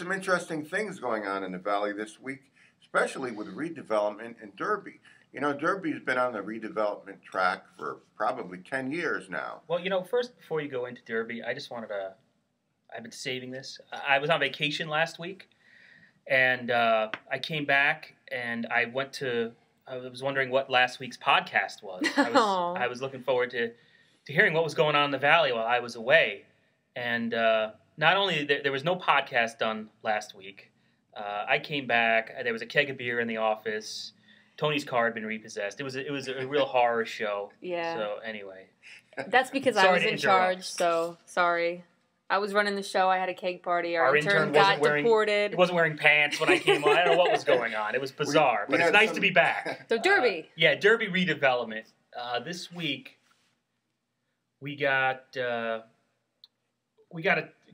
some interesting things going on in the Valley this week, especially with redevelopment in Derby. You know, Derby's been on the redevelopment track for probably 10 years now. Well, first, before you go into Derby, I just wanted to, I've been saving this. I was on vacation last week, and I came back, and I was wondering what last week's podcast was. I was looking forward to hearing what was going on in the Valley while I was away. And not only, there was no podcast done last week. I came back, there was a keg of beer in the office. Tony's car had been repossessed. It was a real horror show. Yeah. So anyway. That's because I was in charge, so sorry. I was running the show. I had a keg party. Our intern got deported. He wasn't wearing pants when I came on. I don't know what was going on. It was bizarre, but it's nice to be back. So Derby. Derby redevelopment. This week, we got a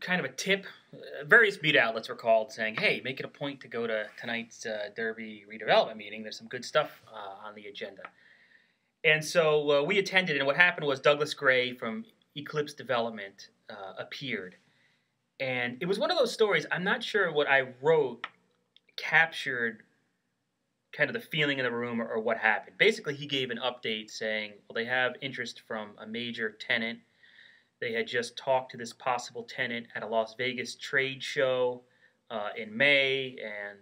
kind of a tip. Various media outlets were called saying, hey, make it a point to go to tonight's Derby redevelopment meeting. There's some good stuff on the agenda. And so we attended, and what happened was Douglas Gray from Eclipse Development appeared. And it was one of those stories, I'm not sure what I wrote captured kind of the feeling in the room or what happened. Basically, he gave an update saying, well, they have interest from a major tenant. They had just talked to this possible tenant at a Las Vegas trade show in May, and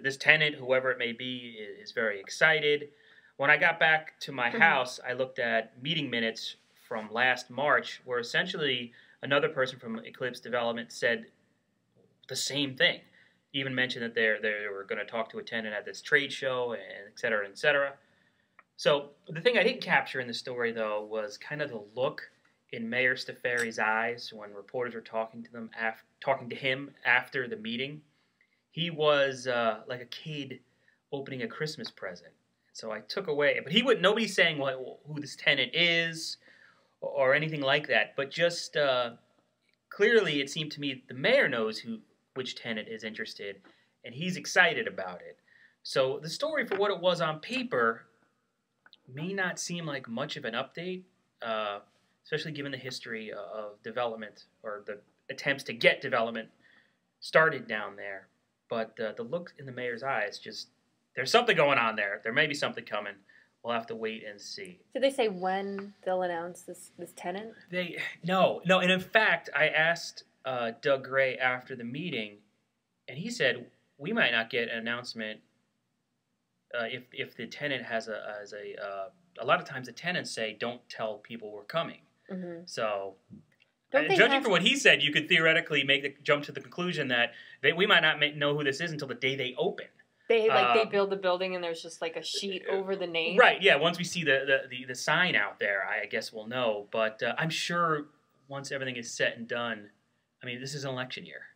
this tenant, whoever it may be, is very excited. When I got back to my house, I looked at meeting minutes from last March, where essentially another person from Eclipse Development said the same thing. Even mentioned that they were going to talk to a tenant at this trade show, and et cetera, et cetera. So the thing I didn't capture in the story, though, was kind of the look in Mayor Stafari's eyes when reporters were talking to him after the meeting. He was like a kid opening a Christmas present. So I took away, but nobody's saying who this tenant is or anything like that. But just clearly, it seemed to me the mayor knows which tenant is interested, and he's excited about it. So the story, for what it was on paper, may not seem like much of an update. Especially given the history of development or the attempts to get development started down there. But the look in the mayor's eyes, there's something going on there. There may be something coming. We'll have to wait and see. Did they say when they'll announce this tenant? No. And in fact, I asked Doug Gray after the meeting, and he said we might not get an announcement if the tenant has a lot of times the tenants say don't tell people we're coming. Mm-hmm. So, judging from what he said, you could theoretically jump to the conclusion that we might not know who this is until the day they open. They build the building and there's just like a sheet over the name. Right. Yeah. Once we see the sign out there, I guess we'll know. But I'm sure once everything is said and done, I mean, this is an election year,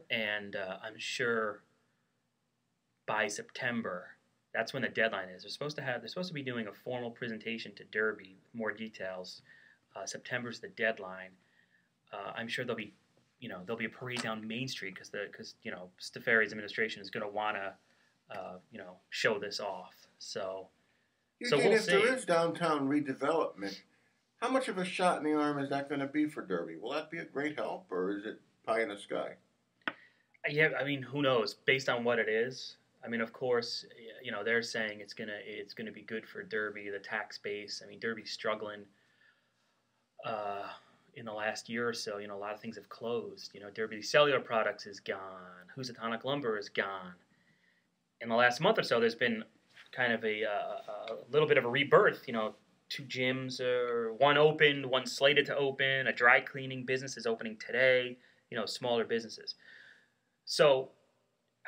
and I'm sure by September. That's when the deadline is. They're supposed to be doing a formal presentation to Derby with more details. September's the deadline. I'm sure there'll be a parade down Main Street because Stafari's administration is going to want to show this off. So Eugene, we'll if see. there is downtown redevelopment, how much of a shot in the arm is that going to be for Derby? Will that be a great help, or is it pie in the sky? Yeah, I mean, who knows? Based on what it is. I mean, of course, they're saying it's gonna be good for Derby, the tax base. I mean, Derby's struggling in the last year or so. A lot of things have closed. Derby Cellular Products is gone. Housatonic Lumber is gone. In the last month or so, there's been kind of a little bit of a rebirth. 2 gyms, one opened, one slated to open. A dry cleaning business is opening today. Smaller businesses. So.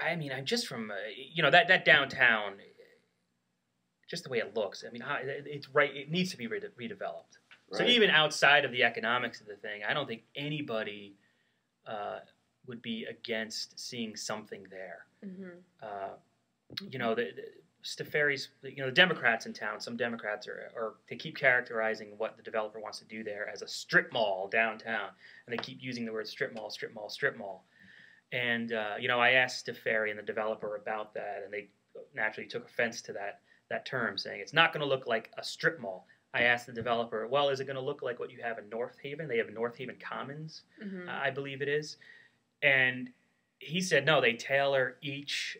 I mean, I'm just from, that downtown, just the way it looks. I mean, it's right. It needs to be redeveloped. Right. So even outside of the economics of the thing, I don't think anybody would be against seeing something there. Mm-hmm. Stafari's, the Democrats in town, some Democrats they keep characterizing what the developer wants to do there as a strip mall downtown. And they keep using the word strip mall, strip mall, strip mall. And, I asked Stafari and the developer about that, and they naturally took offense to that term, saying it's not going to look like a strip mall. I asked the developer, well, is it going to look like what you have in North Haven? They have North Haven Commons, I believe it is. And he said no, they tailor each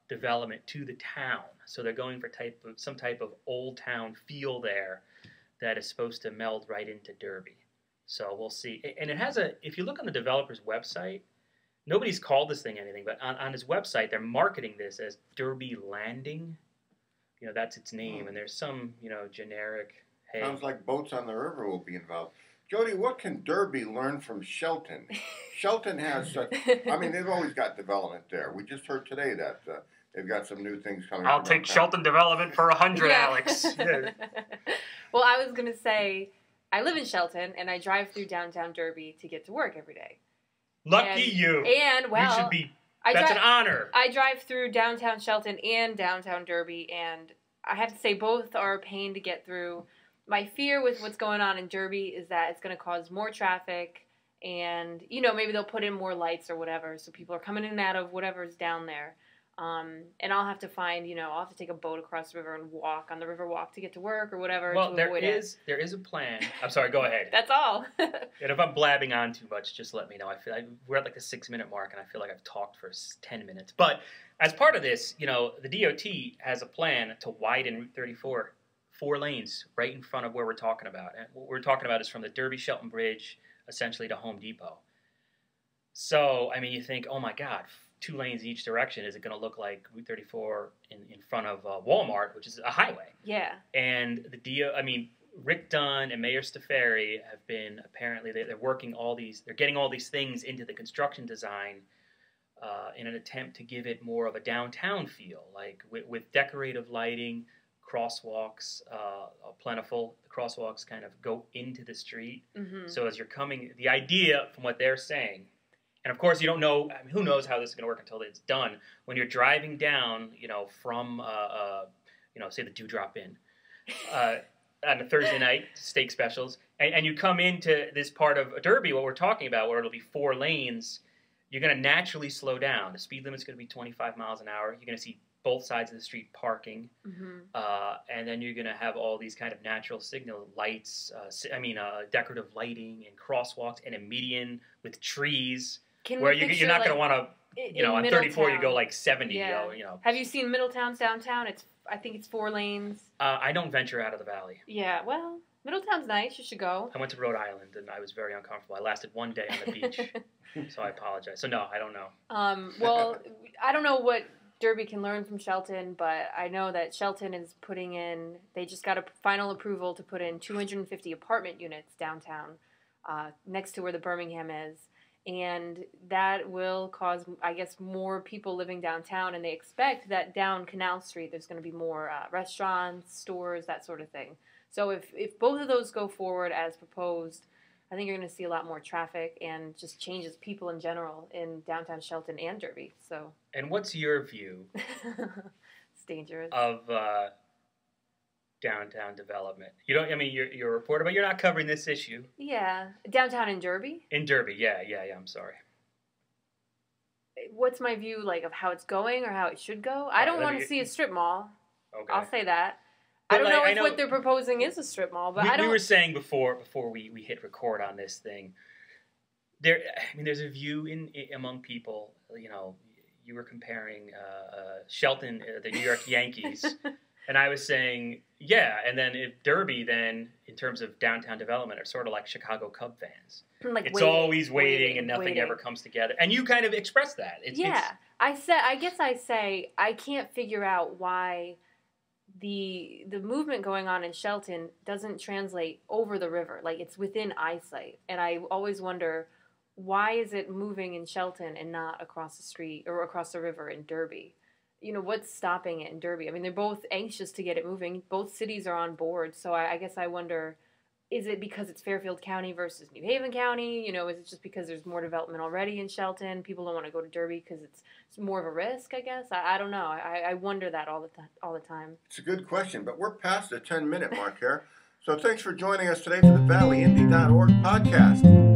development to the town. So they're going for some type of old town feel there that is supposed to meld right into Derby. So we'll see. And it has if you look on the developer's website, nobody's called this thing anything, but on his website, they're marketing this as Derby Landing. That's its name. And there's some, generic, hey. Sounds like boats on the river will be involved. Jody, what can Derby learn from Shelton? Shelton has such, they've always got development there. We just heard today that they've got some new things coming. I'll take Shelton development for 100, Alex. Yeah. Well, I was going to say, I live in Shelton, and I drive through downtown Derby to get to work every day. Lucky you. And, well, you should be, that's an honor. I drive through downtown Shelton and downtown Derby, and I have to say both are a pain to get through. My fear with what's going on in Derby is that it's going to cause more traffic, and, maybe they'll put in more lights or whatever, so people are coming in and out of whatever's down there. And I'll have to I'll have to take a boat across the river and walk on the river walk to get to work or whatever. Well, there is a plan. I'm sorry, go ahead. That's all. And if I'm blabbing on too much, just let me know. I feel like we're at like the 6-minute mark, and I feel like I've talked for 10 minutes. But as part of this, the DOT has a plan to widen Route 34 4 lanes right in front of where we're talking about. And what we're talking about is from the Derby-Shelton Bridge, essentially to Home Depot. So, you think, oh my God, 2 lanes each direction. Is it going to look like Route 34 in front of Walmart, which is a highway? Yeah. And Rick Dunn and Mayor Stafari have been apparently they're working they're getting all these things into the construction design in an attempt to give it more of a downtown feel, like with decorative lighting, crosswalks plentiful. The crosswalks kind of go into the street. Mm-hmm. So as you're coming, the idea from what they're saying. And of course, you don't know. Who knows how this is going to work until it's done? When you're driving down, from, say the Dewdrop Inn on a Thursday night, steak specials, and you come into this part of Derby, what we're talking about, where it'll be 4 lanes, you're going to naturally slow down. The speed limit's going to be 25 miles an hour. You're going to see both sides of the street parking, and then you're going to have all these kind of natural signal lights, decorative lighting and crosswalks, and a median with trees. Where you're not going to want to, on 34 you go like 70. Yeah. Have you seen Middletown's downtown? I think it's 4 lanes. I don't venture out of the valley. Yeah, well, Middletown's nice. You should go. I went to Rhode Island and I was very uncomfortable. I lasted 1 day on the beach, so I apologize. So no, I don't know. Well, I don't know what Derby can learn from Shelton, but I know that Shelton is putting in. They just got a final approval to put in 250 apartment units downtown, next to where the Birmingham is. And that will cause, I guess, more people living downtown. And they expect that down Canal Street, there's going to be more restaurants, stores, that sort of thing. So if both of those go forward as proposed, I think you're going to see a lot more traffic and just changes people in general in downtown Shelton and Derby. So. And what's your view? It's dangerous. Of downtown development. You're a reporter, but you're not covering this issue. Yeah. Downtown in Derby? In Derby, yeah, I'm sorry. What's my view, of how it's going or how it should go? I don't want to see a strip mall. Okay. I'll say that. But I don't know if what they're proposing is a strip mall, but we were saying before we hit record on this thing, there's a view among people, you were comparing Shelton, the New York Yankees, and I was saying, yeah, and then if Derby, then, in terms of downtown development, are sort of like Chicago Cub fans. It's always waiting and nothing ever comes together. And you kind of expressed that. I can't figure out why the movement going on in Shelton doesn't translate over the river. It's within eyesight. And I always wonder, why is it moving in Shelton and not across the street or across the river in Derby? What's stopping it in Derby? They're both anxious to get it moving. Both cities are on board. So I guess I wonder, is it because it's Fairfield County versus New Haven County? Is it just because there's more development already in Shelton? People don't want to go to Derby because it's more of a risk, I guess? I don't know. I wonder that all the time. It's a good question, but we're past the 10-minute mark here. So thanks for joining us today for the valleyindy.org podcast.